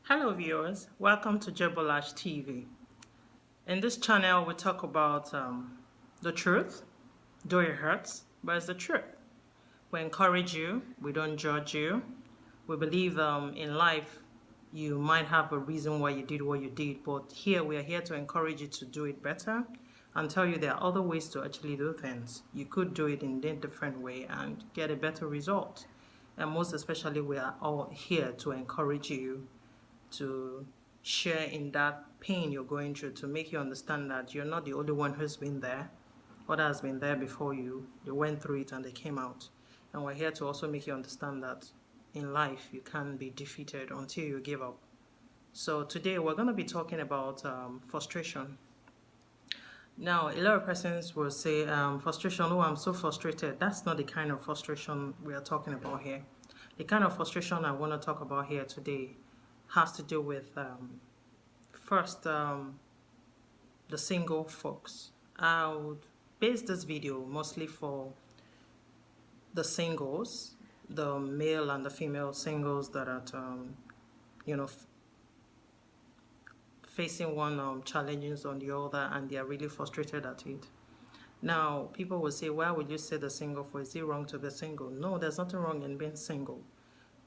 Hello viewers, welcome to Joblidja TV. In this channel we talk about the truth, though it hurts, but it's the truth. We encourage you, we don't judge you. We believe in life you might have a reason why you did what you did, but here we are here to encourage you to do it better and tell you there are other ways to actually do things. You could do it in a different way and get a better result. And most especially we are all here to encourage you to share in that pain you're going through, to make you understand that you're not the only one who's been there. Others has been there before you. They went through it and they came out. And we're here to also make you understand that in life you can't be defeated until you give up. So today we're going to be talking about frustration. Now, a lot of persons will say, frustration, oh, I'm so frustrated. That's not the kind of frustration we are talking about here. The kind of frustration I want to talk about here today has to do with first the single folks. I would base this video mostly for the singles, the male and the female singles that are facing one challenges on the other, and they are really frustrated at it. Now people will say, why would you say the single for? Is it wrong to be single? No, there's nothing wrong in being single.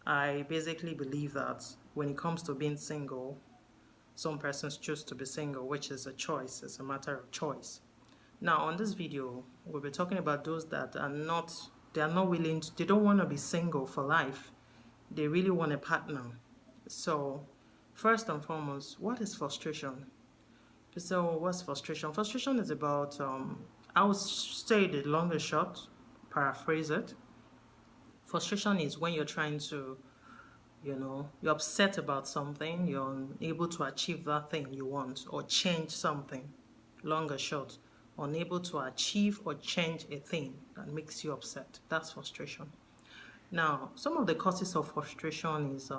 I basically believe that when it comes to being single, some persons choose to be single, which is a choice. It's a matter of choice. Now, on this video, we'll be talking about those that are not willing to, they don't want to be single for life. They really want a partner. So, first and foremost, what is frustration? So, what's frustration? Frustration is about, I would say the long and short, paraphrase it. Frustration is when you're trying to, you're upset about something, you're unable to achieve that thing you want or change something, long or short, unable to achieve or change a thing that makes you upset. That's frustration. Now, some of the causes of frustration is,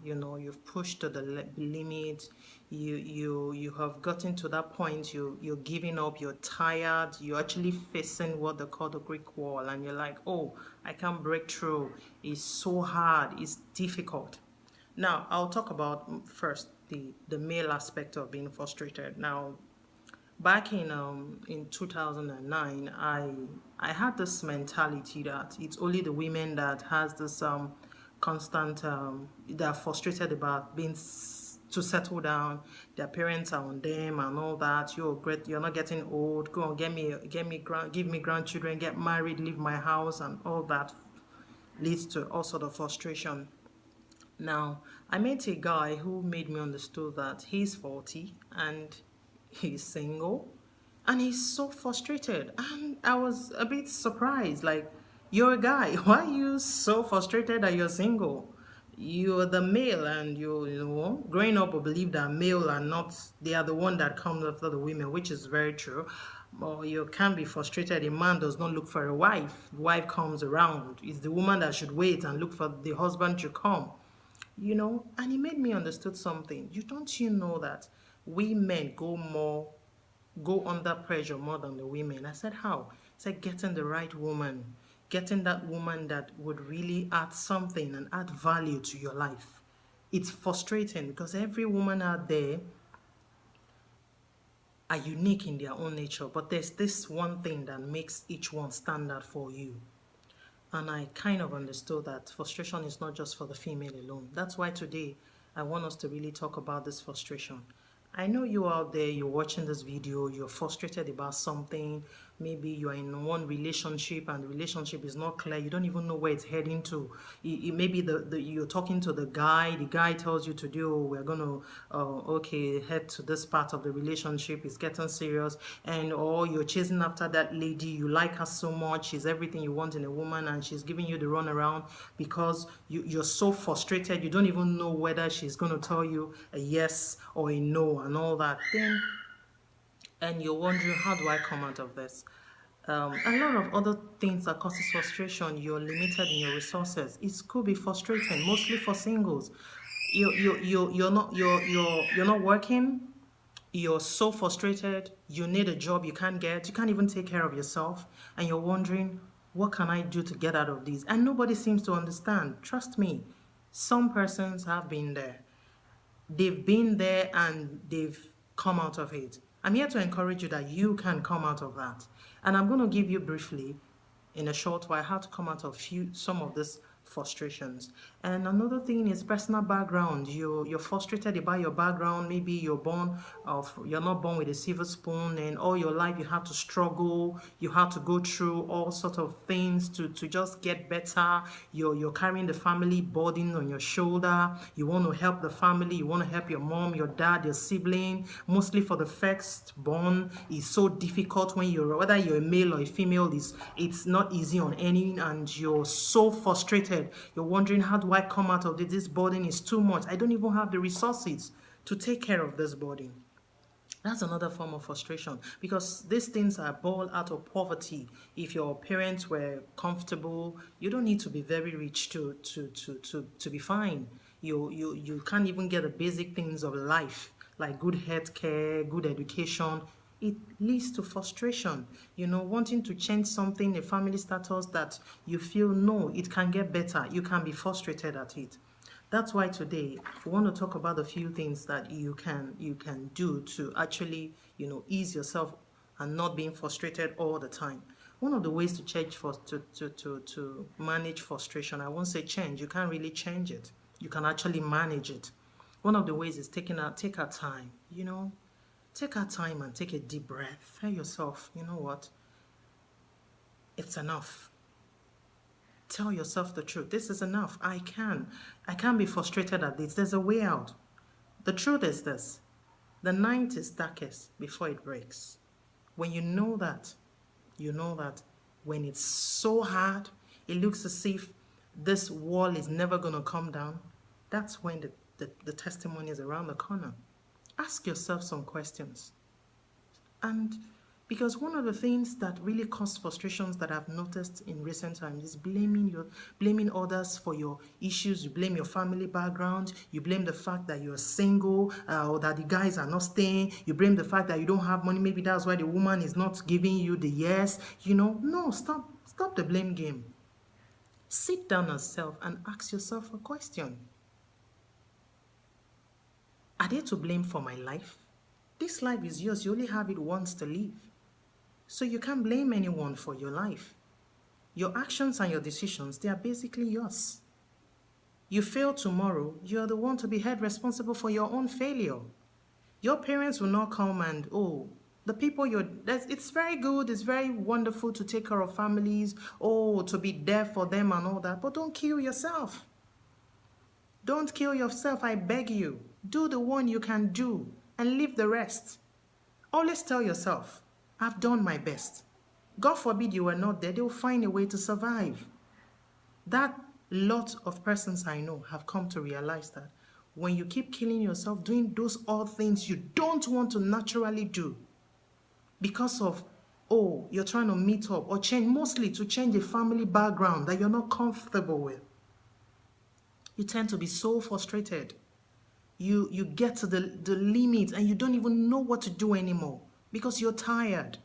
you've pushed to the limit, you have gotten to that point, you're giving up, you're tired, you're actually facing what they call the Greek wall, and you're like, oh, I can't break through. It's so hard, it's difficult. Now, I'll talk about first the male aspect of being frustrated. Now, back in 2009, I had this mentality that it's only the women that has this constant they're frustrated about being to settle down. Their parents are on them and all that. You're great. You're not getting old. Go on, give me grandchildren. Get married. Leave my house, and all that leads to all sort of frustration. Now, I met a guy who made me understood that he's 40 and he's single and he's so frustrated. And I was a bit surprised, like, you're a guy, why are you so frustrated that you're single? You're the male, and growing up, I believe that male are not, they are the one that comes after the women, which is very true. Or you can be frustrated. A man does not look for a wife. The wife comes around. It's the woman that should wait and look for the husband to come. And it made me understood something. You know that we men go under pressure more than the women. I said, how? I said, getting the right woman, getting that woman that would really add something and add value to your life. It's frustrating because every woman out there are unique in their own nature, but there's this one thing that makes each one stand out for you. And I kind of understood that frustration is not just for the female alone. That's why today I want us to really talk about this frustration. I know you out there, you're watching this video, you're frustrated about something. Maybe you're in one relationship and the relationship is not clear. You don't even know where it's heading to. Maybe you're talking to the guy tells you to do, we're going to, okay, head to this part of the relationship. It's getting serious. Or you're chasing after that lady. You like her so much. She's everything you want in a woman, and she's giving you the runaround because you're so frustrated. You don't even know whether she's going to tell you a yes or a no and all that. And you're wondering, how do I come out of this? A lot of other things that causes frustration. You're limited in your resources. It could be frustrating, mostly for singles. You're not working. You're so frustrated. You need a job you can't get. You can't even take care of yourself, and you're wondering, what can I do to get out of this? And nobody seems to understand. Trust me, some persons have been there. They've been there and they've come out of it. I'm here to encourage you that you can come out of that. And I'm going to give you briefly, in a short while, how to come out of some of these frustrations. And another thing is personal background. You're frustrated about your background. Maybe you're not born with a silver spoon, and all your life you have to struggle. You have to go through all sorts of things to just get better. You're carrying the family burden on your shoulder. You want to help the family. You want to help your mom, your dad, your sibling. Mostly for the firstborn, it's so difficult when whether you're a male or a female. It's not easy on any, and you're so frustrated. You're wondering, how do I come out of this? This burden is too much. I don't even have the resources to take care of this burden. That's another form of frustration, because these things are born out of poverty. If your parents were comfortable, you don't need to be very rich to be fine. You can't even get the basic things of life, like good health care, good education. It leads to frustration. Wanting to change something, a family status that you feel, no, it can get better. You can be frustrated at it. That's why today we want to talk about a few things that you can do to actually, ease yourself and not being frustrated all the time. One of the ways to change to manage frustration, I won't say change, you can't really change it. You can actually manage it. One of the ways is take our time, take our time and take a deep breath. Tell yourself, you know what? It's enough. Tell yourself the truth. This is enough. I can't be frustrated at this. There's a way out. The truth is this: the night is darkest before it breaks. When you know that when it's so hard, it looks as if this wall is never going to come down, that's when the testimony is around the corner. Ask yourself some questions. And because one of the things that really cause frustrations that I've noticed in recent times is blaming others for your issues. You blame your family background. You blame the fact that you're single, or that the guys are not staying. You blame the fact that you don't have money. Maybe that's why the woman is not giving you the yes. No, stop the blame game. Sit down yourself and ask yourself a question. Are they to blame for my life? This life is yours. You only have it once to live. So you can't blame anyone for your life. Your actions and your decisions, they are basically yours. You fail tomorrow, you're the one to be held responsible for your own failure. Your parents will not come and, the people it's very good, it's very wonderful to take care of families, to be there for them and all that, but don't kill yourself. Don't kill yourself, I beg you. Do the one you can do and leave the rest. Always tell yourself, I've done my best. God forbid you were not there, they'll find a way to survive. That lot of persons I know have come to realize that when you keep killing yourself, doing those odd things you don't want to naturally do, because of, you're trying to meet up or mostly to change a family background that you're not comfortable with, you tend to be so frustrated. You get to the limit and you don't even know what to do anymore because you're tired.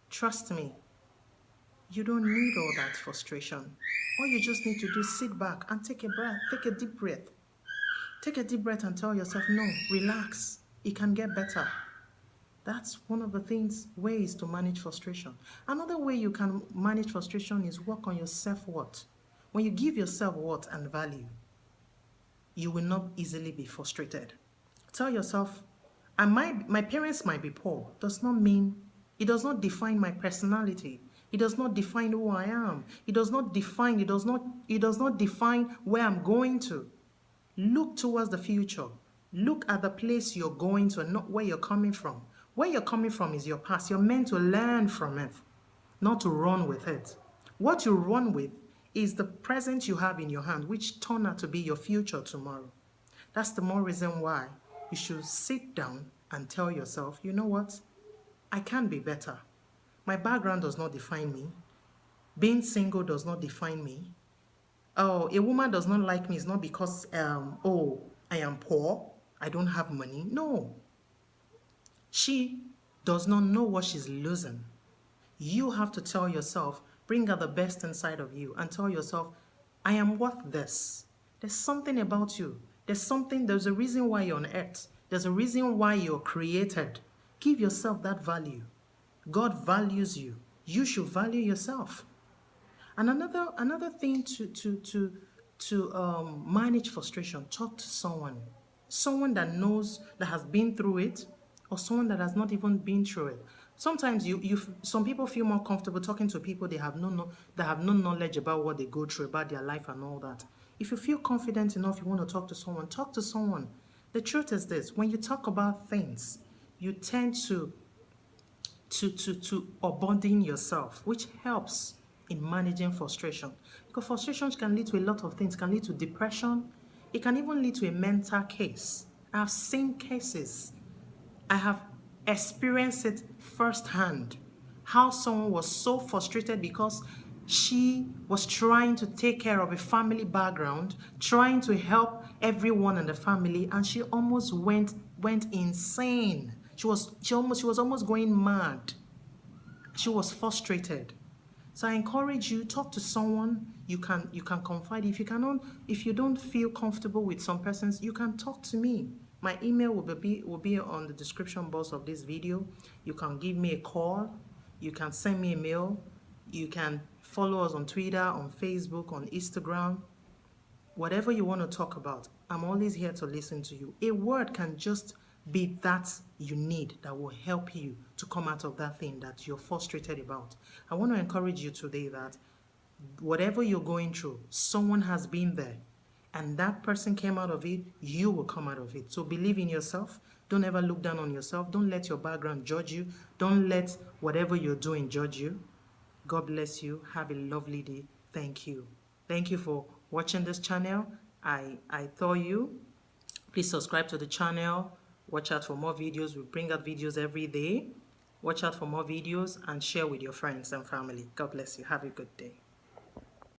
Trust me, you don't need all that frustration. All you just need to do is sit back and take a breath, take a deep breath. Take a deep breath and tell yourself, no, relax, it can get better. That's one of the ways to manage frustration. Another way you can manage frustration is work on your self-worth. When you give yourself worth and value, you will not easily be frustrated. Tell yourself, my parents might be poor, it does not define my personality. It does not define who I am. It does not define where I'm going to. Look towards the future. Look at the place you're going to and not where you're coming from. Where you're coming from is your past. You're meant to learn from it, not to run with it. What you run with is the present you have in your hand, which turn out to be your future tomorrow. That's the more reason why you should sit down and tell yourself, you know what? I can be better. My background does not define me. Being single does not define me. A woman does not like me. It's not because, I am poor, I don't have money. No. She does not know what she's losing. You have to tell yourself, bring out the best inside of you and tell yourself, I am worth this. There's something about you. There's a reason why you're on earth. There's a reason why you're created. Give yourself that value. God values you. You should value yourself. And another thing to manage frustration, talk to someone that knows, that has been through it, or someone that has not even been through it. Sometimes some people feel more comfortable talking to people that have no knowledge about what they go through, about their life and all that. If you feel confident enough, you want to talk to someone, talk to someone. The truth is this: when you talk about things, you tend to unburden yourself, which helps in managing frustration. Because frustration can lead to a lot of things. It can lead to depression. It can even lead to a mental case. I've seen cases. I have experienced it firsthand. How someone was so frustrated because she was trying to take care of a family background, trying to help everyone in the family, and she almost went insane. She was almost going mad. She was frustrated. So I encourage you, talk to someone you can confide. If you don't feel comfortable with some persons, you can talk to me. My email will be on the description box of this video. You can give me a call. You can send me a mail. You can follow us on Twitter, on Facebook, on Instagram. Whatever you want to talk about, I'm always here to listen to you. A word can just be that you need, that will help you to come out of that thing that you're frustrated about. I want to encourage you today that whatever you're going through, someone has been there, and that person came out of it, you will come out of it. So believe in yourself. Don't ever look down on yourself. Don't let your background judge you. Don't let whatever you're doing judge you. God bless you. Have a lovely day. Thank you. Thank you for watching this channel. I adore you. Please subscribe to the channel. Watch out for more videos. We bring out videos every day. Watch out for more videos and share with your friends and family. God bless you. Have a good day.